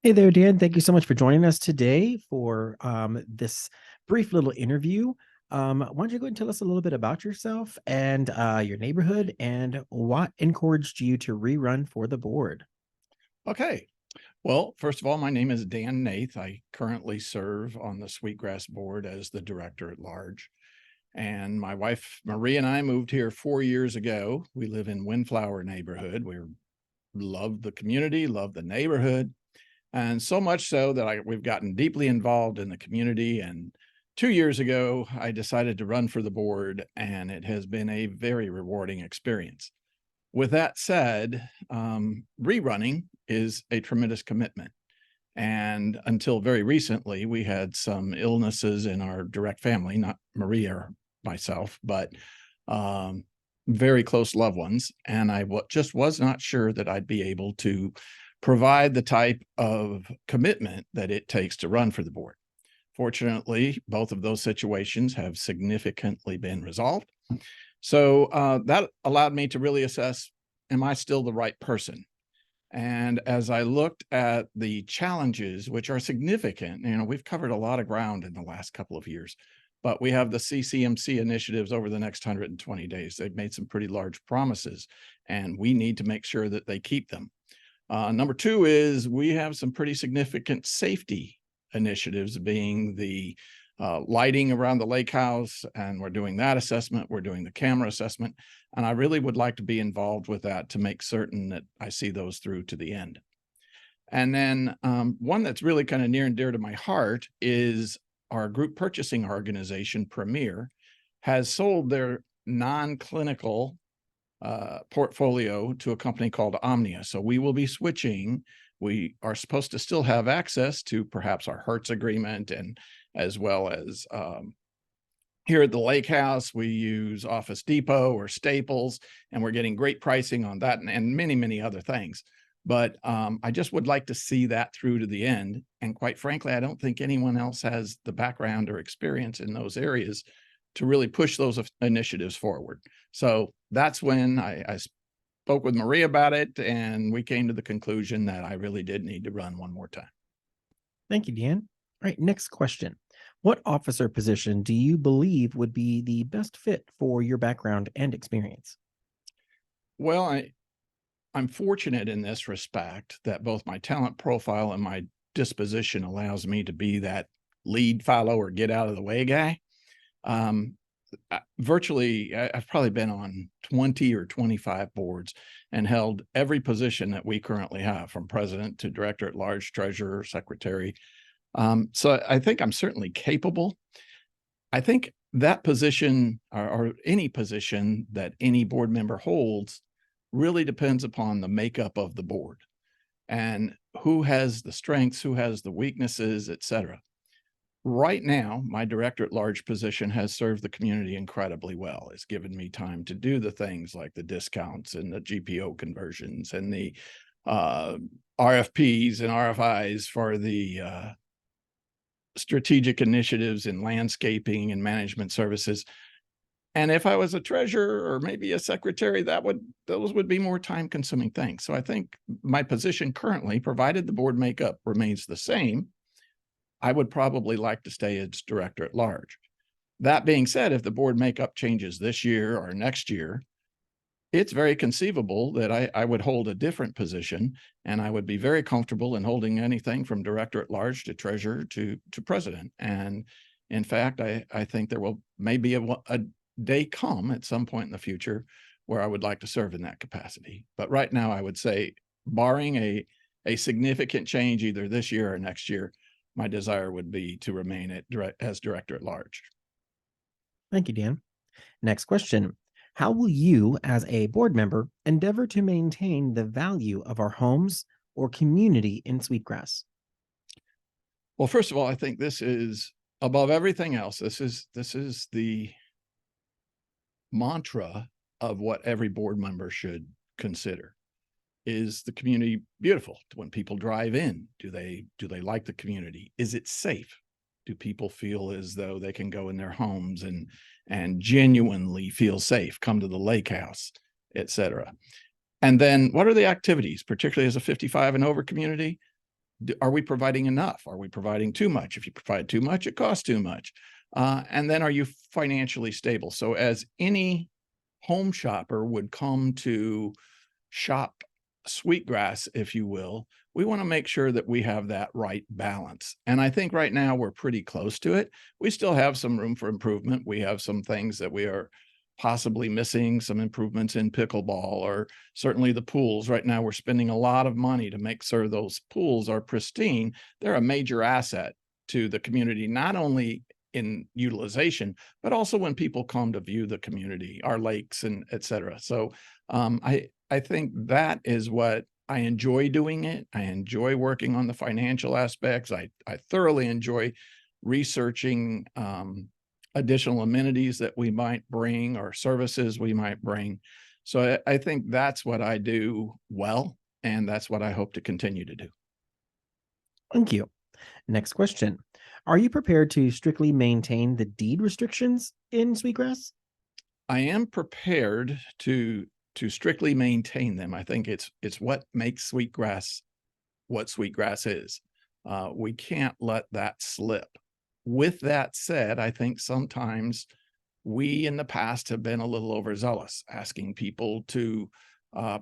Hey there, Dan. Thank you so much for joining us today for this brief little interview. Why don't you go and tell us a little bit about yourself and your neighborhood and what encouraged you to rerun for the board? Okay. Well, first of all, my name is Dan Noeth. I currently serve on the Sweetgrass Board as the director at large. And my wife, Marie, and I moved here 4 years ago. We live in Windflower neighborhood. We love the community, love the neighborhood. And so much so that we've gotten deeply involved in the community. And 2 years ago, I decided to run for the board, and it has been a very rewarding experience. With that said, rerunning is a tremendous commitment. And until very recently, we had some illnesses in our direct family, not Maria or myself, but very close loved ones. And I just was not sure that I'd be able to provide the type of commitment that it takes to run for the board. Fortunately, both of those situations have significantly been resolved. So that allowed me to really assess, am I still the right person? And as I looked at the challenges, which are significant, we've covered a lot of ground in the last couple of years, but we have the CCMC initiatives over the next 120 days. They've made some pretty large promises, and we need to make sure that they keep them. Number two is we have some pretty significant safety initiatives, being the lighting around the lake house, and we're doing that assessment. We're doing the camera assessment, and I really would like to be involved with that to make certain that I see those through to the end. And then one that's really kind of near and dear to my heart is our group purchasing organization, Premier, has sold their non-clinical portfolio to a company called Omnia. So we will be switching. We are supposed to still have access to perhaps our Hertz agreement, and as well as here at the lake house, we use Office Depot or Staples, and we're getting great pricing on that and many, many other things. But I just would like to see that through to the end. And quite frankly, I don't think anyone else has the background or experience in those areas to really push those initiatives forward. So that's when I spoke with Marie about it, and we came to the conclusion that I really did need to run one more time. Thank you, Dan. All right, next question. What officer position do you believe would be the best fit for your background and experience? Well, I'm fortunate in this respect that both my talent profile and my disposition allows me to be that lead, follow, or get out of the way guy. Virtually, I've probably been on 20 or 25 boards and held every position that we currently have, from president to director at large, treasurer, secretary. So I think I'm certainly capable. I think that position, or any position that any board member holds, really depends upon the makeup of the board and who has the strengths, who has the weaknesses, et cetera. Right now, my director at large position has served the community incredibly well. It's given me time to do the things like the discounts and the GPO conversions and the RFPs and RFIs for the strategic initiatives in landscaping and management services. And if I was a treasurer or maybe a secretary, those would be more time-consuming things. So I think my position currently, provided the board makeup remains the same, I would probably like to stay as director at large. That being said, if the board makeup changes this year or next year, it's very conceivable that I would hold a different position, and I would be very comfortable in holding anything from director at large to treasurer to president. And in fact, I think there will maybe a day come at some point in the future where I would like to serve in that capacity. But right now, I would say, barring a significant change either this year or next year, my desire would be to remain as director at large. Thank you, Dan. Next question. How will you, as a board member, endeavor to maintain the value of our homes or community in Sweetgrass? Well, first of all, I think this is above everything else. This is the mantra of what every board member should consider. Is the community beautiful? When people drive in, do they like the community? Is it safe? Do people feel as though they can go in their homes and genuinely feel safe, come to the lake house, etc.? And then what are the activities, particularly as a 55 and over community? Are we providing enough? Are we providing too much? If you provide too much, it costs too much. And then are you financially stable? So as any home shopper would come to shop Sweetgrass, if you will, we want to make sure that we have that right balance. And I think right now we're pretty close to it. We still have some room for improvement. We have some things that we are possibly missing, some improvements in pickleball, or certainly the pools. Right now we're spending a lot of money to make sure those pools are pristine. They're a major asset to the community, not only in utilization, but also when people come to view the community, our lakes and et cetera. So I think that is what I enjoy doing it. I enjoy working on the financial aspects. I thoroughly enjoy researching additional amenities that we might bring or services we might bring. So I think that's what I do well, and that's what I hope to continue to do. Thank you. Next question. Are you prepared to strictly maintain the deed restrictions in Sweetgrass? I am prepared to strictly maintain them. I think it's what makes Sweetgrass what Sweetgrass is. We can't let that slip. With that said, I think sometimes we in the past have been a little overzealous, asking people to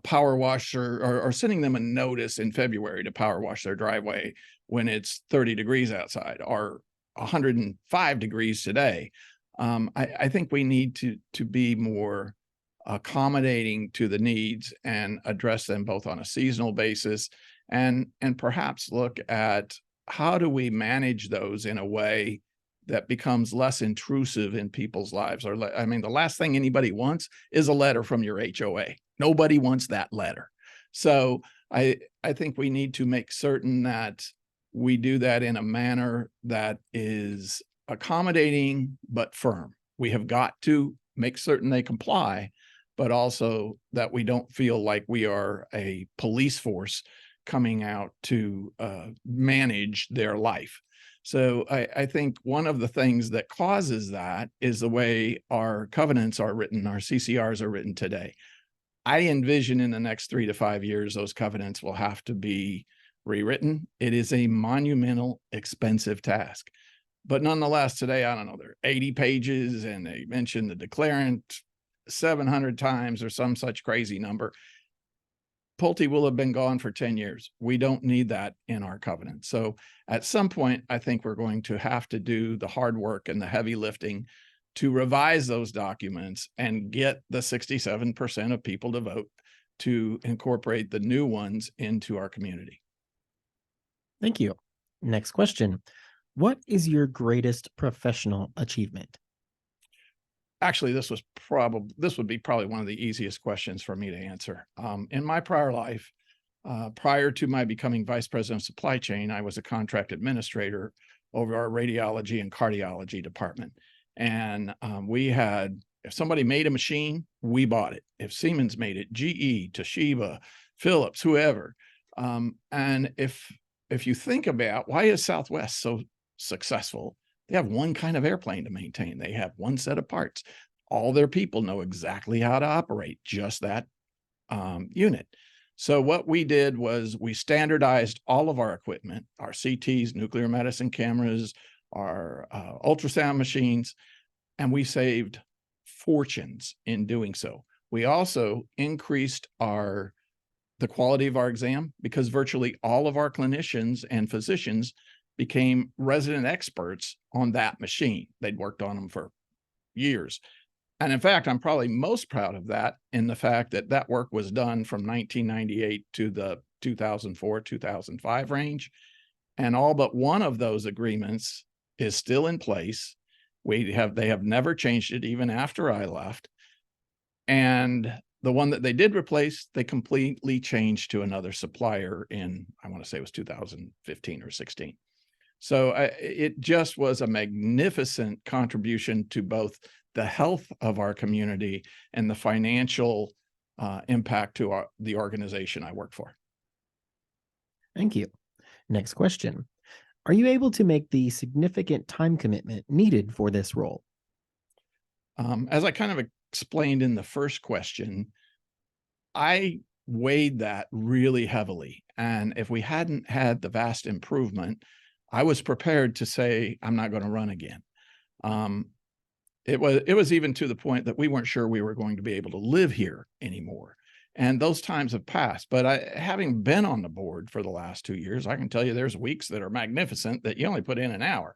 power wash or sending them a notice in February to power wash their driveway when it's 30 degrees outside or 105 degrees today. I think we need to be more accommodating to the needs and address them both on a seasonal basis and perhaps look at how do we manage those in a way that becomes less intrusive in people's lives. Or I mean, the last thing anybody wants is a letter from your HOA. Nobody wants that letter. So I think we need to make certain that we do that in a manner that is accommodating but firm. We have got to make certain they comply, but also that we don't feel like we are a police force coming out to manage their life. So I think one of the things that causes that is the way our covenants are written, our CCRs are written today. I envision in the next 3 to 5 years, those covenants will have to be rewritten. It is a monumental, expensive task. But nonetheless, today, I don't know, there are 80 pages and they mention the declarant 700 times or some such crazy number. Pulte will have been gone for 10 years. We don't need that in our covenant. So at some point, I think we're going to have to do the hard work and the heavy lifting to revise those documents and get the 67% of people to vote to incorporate the new ones into our community. Thank you. Next question. What is your greatest professional achievement? Actually, this would be probably one of the easiest questions for me to answer. In my prior life, prior to my becoming vice president of supply chain, I was a contract administrator over our radiology and cardiology department. And we had, if somebody made a machine, we bought it. If Siemens made it, GE, Toshiba, Philips, whoever. And if you think about why is Southwest so successful, they have one kind of airplane to maintain. They have one set of parts. All their people know exactly how to operate just that unit. So what we did was we standardized all of our equipment, our CTs, nuclear medicine cameras, our ultrasound machines, and we saved fortunes in doing so. We also increased the quality of our exam because virtually all of our clinicians and physicians became resident experts on that machine. They'd worked on them for years. And in fact, I'm probably most proud of that in the fact that that work was done from 1998 to the 2004, 2005 range. And all but one of those agreements is still in place. They have never changed it even after I left. And the one that they did replace, they completely changed to another supplier in, I want to say it was 2015 or 16. So it just was a magnificent contribution to both the health of our community and the financial impact to the organization I work for. Thank you. Next question. Are you able to make the significant time commitment needed for this role? As I kind of explained in the first question, I weighed that really heavily. And if we hadn't had the vast improvement, I was prepared to say, I'm not going to run again. Um, it was even to the point that we weren't sure we were going to be able to live here anymore. And those times have passed. But having been on the board for the last 2 years, I can tell you there's weeks that are magnificent that you only put in an hour.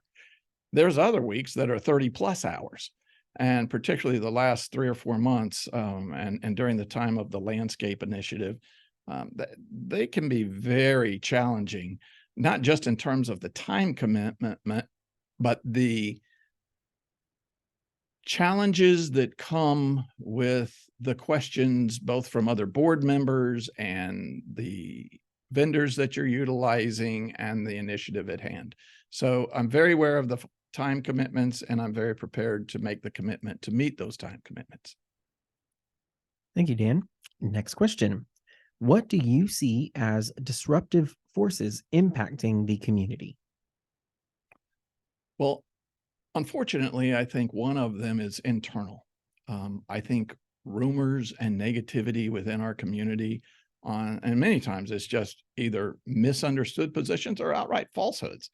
There's other weeks that are 30 plus hours. And particularly the last 3 or 4 months, and during the time of the landscape initiative, they can be very challenging, not just in terms of the time commitment, but the challenges that come with the questions, both from other board members and the vendors that you're utilizing and the initiative at hand. So I'm very aware of the time commitments, and I'm very prepared to make the commitment to meet those time commitments. Thank you, Dan. Next question. What do you see as disruptive forces impacting the community? Well, unfortunately, I think one of them is internal. I think rumors and negativity within our community and many times it's just either misunderstood positions or outright falsehoods.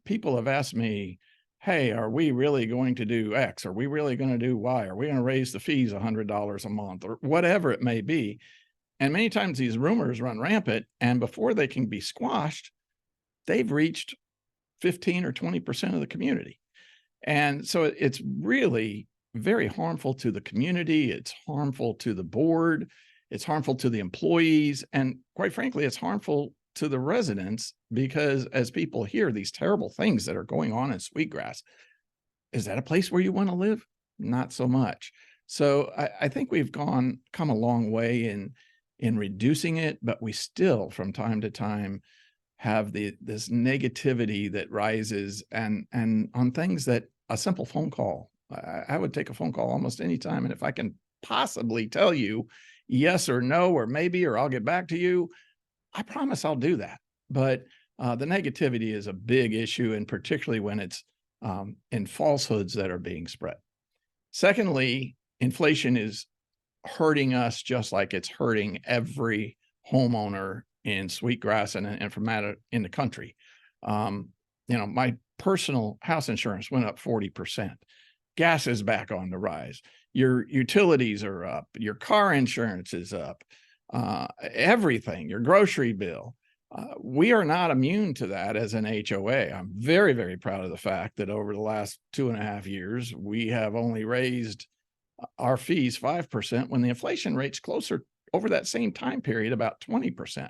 People have asked me, hey, are we really going to do X? Are we really going to do Y? Are we going to raise the fees $100 a month or whatever it may be? And many times these rumors run rampant, and before they can be squashed, they've reached 15 or 20% of the community. And so it's really very harmful to the community. It's harmful to the board. It's harmful to the employees. And quite frankly, it's harmful to the residents because as people hear these terrible things that are going on in Sweetgrass, is that a place where you want to live? Not so much. So I think we've come a long way in reducing it, but we still from time to time have this negativity that rises and on things that a simple phone call. I would take a phone call almost any time. And if I can possibly tell you yes or no, or maybe, or I'll get back to you, I promise I'll do that. But the negativity is a big issue, and particularly when it's in falsehoods that are being spread. Secondly, inflation is hurting us just like it's hurting every homeowner in Sweetgrass and from out in the country. My personal house insurance went up 40%. Gas is back on the rise. Your utilities are up. Your car insurance is up. Everything, your grocery bill. We are not immune to that as an HOA. I'm very, very proud of the fact that over the last 2.5 years, we have only raised our fees 5% when the inflation rate's closer over that same time period, about 20%.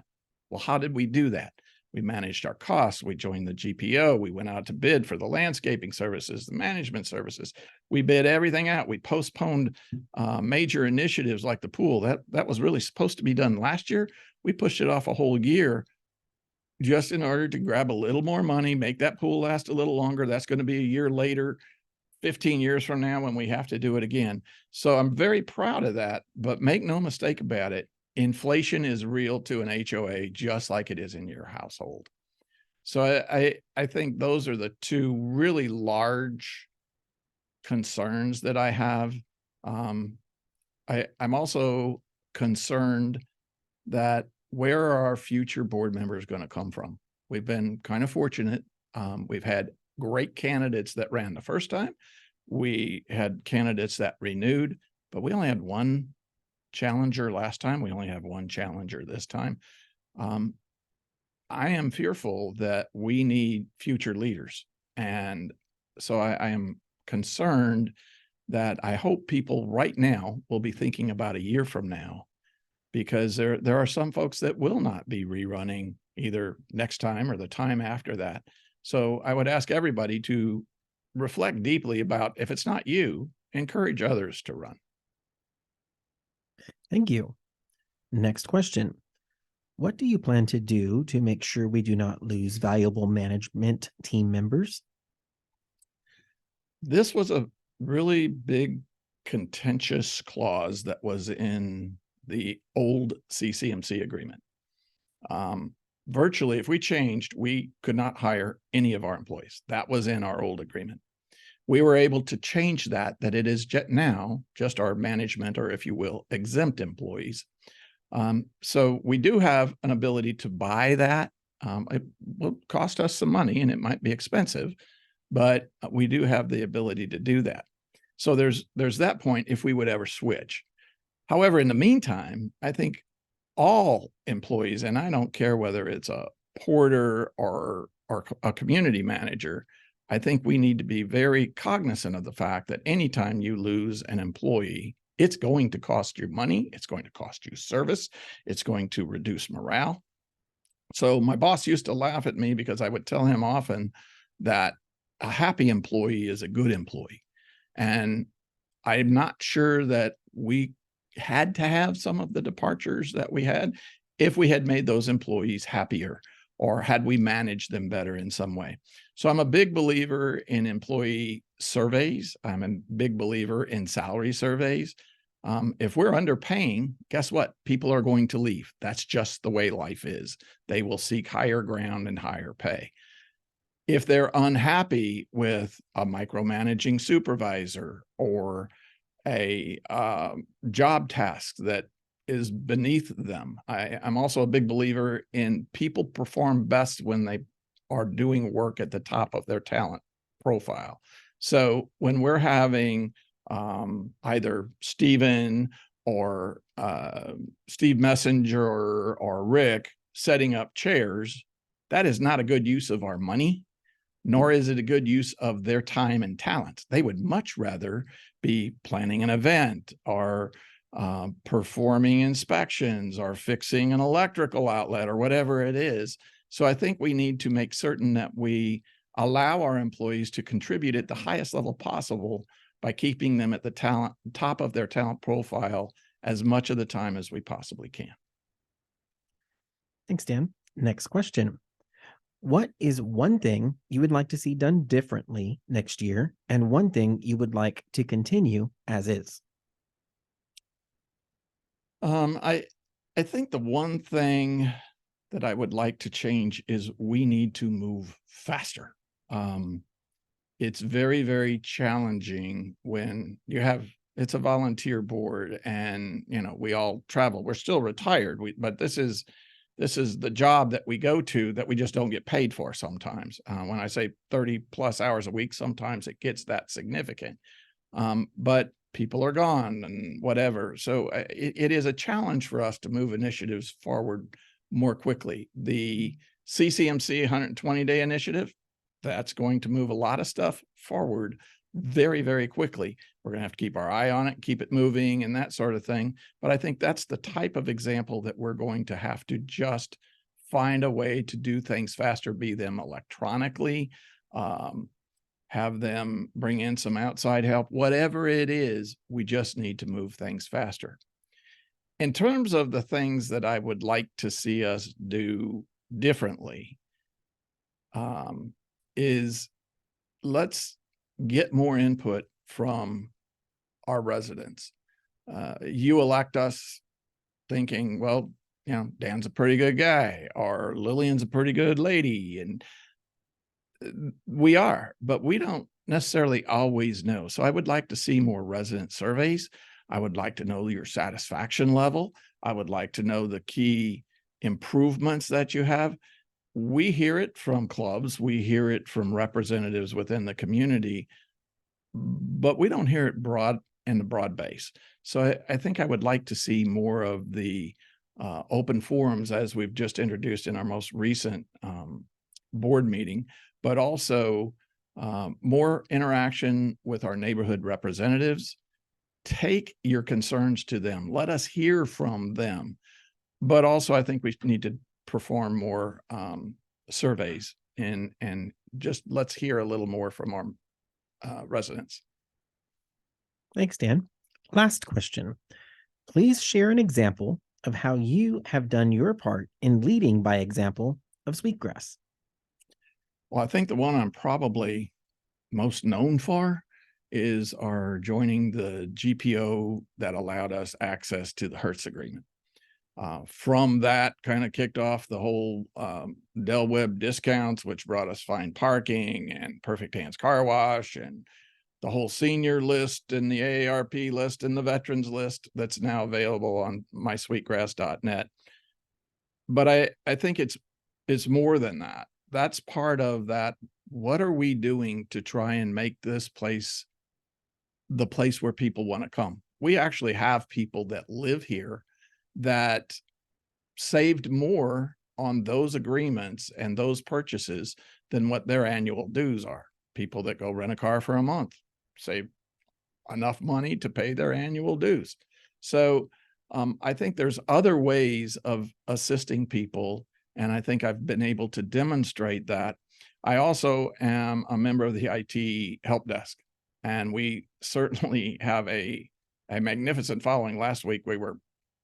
Well, how did we do that? We managed our costs. We joined the GPO. We went out to bid for the landscaping services, the management services. We bid everything out. We postponed major initiatives like the pool. That was really supposed to be done last year. We pushed it off a whole year just in order to grab a little more money, make that pool last a little longer. That's going to be a year later, 15 years from now when we have to do it again. So I'm very proud of that, but make no mistake about it. Inflation is real to an HOA, just like it is in your household. So I think those are the two really large concerns that I have. I'm also concerned that where are our future board members going to come from? We've been kind of fortunate. We've had great candidates that ran the first time. We had candidates that renewed, but we only had one challenger last time. We only have one challenger this time. I am fearful that we need future leaders. And so I am concerned that I hope people right now will be thinking about a year from now, because there are some folks that will not be rerunning either next time or the time after that. So I would ask everybody to reflect deeply about, if it's not you, encourage others to run. Thank you. Next question. What do you plan to do to make sure we do not lose valuable management team members? This was a really big contentious clause that was in the old CCMC agreement. Virtually, if we changed, we could not hire any of our employees. That was in our old agreement. We were able to change that it is now just our management, or if you will, exempt employees. So we do have an ability to buy that. It will cost us some money and it might be expensive, but we do have the ability to do that. So there's that point if we would ever switch. However, in the meantime, I think all employees, and I don't care whether it's a porter or a community manager, I think we need to be very cognizant of the fact that anytime you lose an employee, it's going to cost you money, it's going to cost you service, it's going to reduce morale. So my boss used to laugh at me because I would tell him often that a happy employee is a good employee. And I'm not sure that we had to have some of the departures that we had if we had made those employees happier or had we managed them better in some way. So I'm a big believer in employee surveys. I'm a big believer in salary surveys. If we're underpaying, guess what? People are going to leave. That's just the way life is. They will seek higher ground and higher pay. If they're unhappy with a micromanaging supervisor or a job task that is beneath them. I'm also a big believer in people perform best when they are doing work at the top of their talent profile. So when we're having either Stephen or Steve Messenger or Rick setting up chairs, that is not a good use of our money, nor is it a good use of their time and talent. They would much rather be planning an event or performing inspections or fixing an electrical outlet or whatever it is. So I think we need to make certain that we allow our employees to contribute at the highest level possible by keeping them at the top of their talent profile as much of the time as we possibly can. Thanks, Dan. Next question. What is one thing you would like to see done differently next year and one thing you would like to continue as is? I think the one thing that I would like to change is we need to move faster. It's very, very challenging when it's a volunteer board and, we all travel. We're still retired, but this is the job that we go to that we just don't get paid for sometimes. When I say 30 plus hours a week, sometimes it gets that significant. But people are gone and whatever. So it is a challenge for us to move initiatives forward more quickly. The CCMC 120-day initiative, that's going to move a lot of stuff forward very, very quickly. We're going to have to keep our eye on it, keep it moving and that sort of thing. But I think that's the type of example that we're going to have to just find a way to do things faster, be them electronically, have them bring in some outside help, whatever it is, we just need to move things faster. In terms of the things that I would like to see us do differently, is let's get more input from our residents. You elect us thinking, well, Dan's a pretty good guy, or Lillian's a pretty good lady, and we are, but we don't necessarily always know. So I would like to see more resident surveys. I would like to know your satisfaction level. I would like to know the key improvements that you have. We hear it from clubs. We hear it from representatives within the community, but we don't hear it in the broad base. So I think I would like to see more of the open forums as we've just introduced in our most recent board meeting, but also more interaction with our neighborhood representatives. Take your concerns to them. Let us hear from them. But also, I think we need to perform more surveys and just let's hear a little more from our residents. Thanks, Dan. Last question. Please share an example of how you have done your part in leading by example of Sweetgrass. Well, I think the one I'm probably most known for is our joining the GPO that allowed us access to the Hertz agreement. From that kind of kicked off the whole Del Webb discounts, which brought us fine parking and Perfect Hands Car Wash and the whole senior list and the AARP list and the veterans list that's now available on mysweetgrass.net. But I think it's more than that. That's part of that. What are we doing to try and make this place the place where people want to come? We actually have people that live here that saved more on those agreements and those purchases than what their annual dues are. People that go rent a car for a month save enough money to pay their annual dues. So I think there's other ways of assisting people, and I think I've been able to demonstrate that. I also am a member of the IT help desk, and we certainly have a magnificent following. Last week we were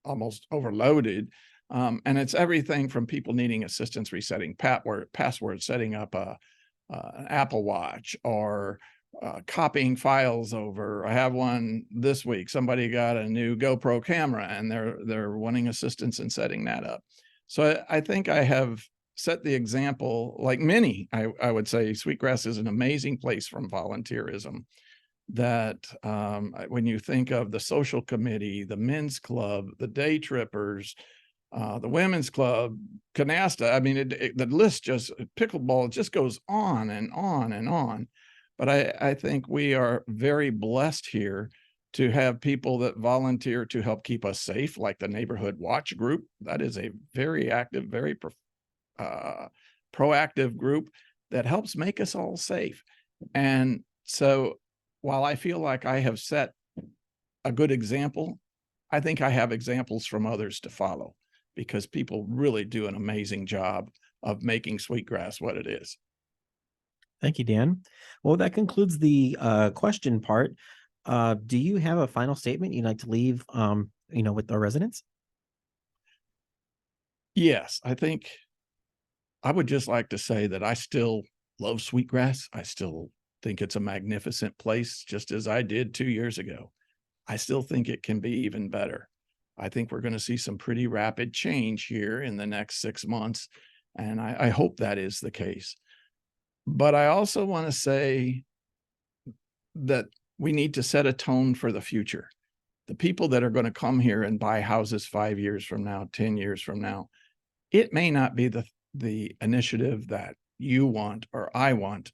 almost overloaded, and it's everything from people needing assistance resetting passwords, setting up an Apple Watch, or copying files over. I have one this week. Somebody got a new GoPro camera and they're wanting assistance in setting that up. So I think I have set the example, like many. I would say Sweetgrass is an amazing place from volunteerism. That when you think of the social committee, the men's club, the day trippers, the women's club, canasta, I mean, the list just, pickleball just goes on and on and on. But I think we are very blessed here to have people that volunteer to help keep us safe, like the Neighborhood Watch group. That is a very active, very proactive group that helps make us all safe. And so while I feel like I have set a good example, I think I have examples from others to follow, because people really do an amazing job of making Sweetgrass what it is. Thank you, Dan. Well, that concludes the question part. Do you have a final statement you'd like to leave, with our residents? Yes, I think I would just like to say that I still love Sweetgrass. I still think it's a magnificent place, just as I did 2 years ago. I still think it can be even better. I think we're going to see some pretty rapid change here in the next 6 months, and I hope that is the case. But I also want to say that we need to set a tone for the future. The people that are going to come here and buy houses 5 years from now, 10 years from now, it may not be the initiative that you want or I want,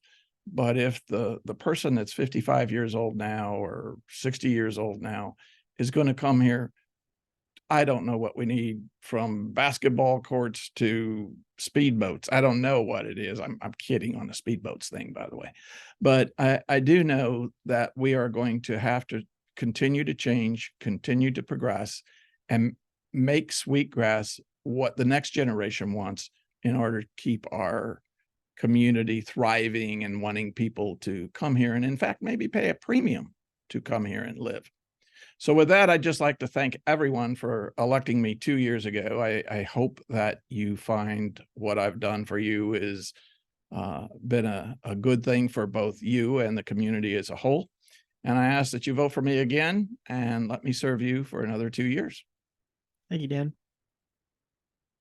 but if the person that's 55 years old now or 60 years old now is going to come here, I don't know what we need, from basketball courts to speedboats. I don't know what it is. I'm kidding on the speedboats thing, by the way. But I do know that we are going to have to continue to change, continue to progress, and make Sweetgrass what the next generation wants in order to keep our community thriving and wanting people to come here and, in fact, maybe pay a premium to come here and live. So with that, I'd just like to thank everyone for electing me 2 years ago. I hope that you find what I've done for you is been a good thing for both you and the community as a whole. And I ask that you vote for me again and let me serve you for another 2 years. Thank you, Dan.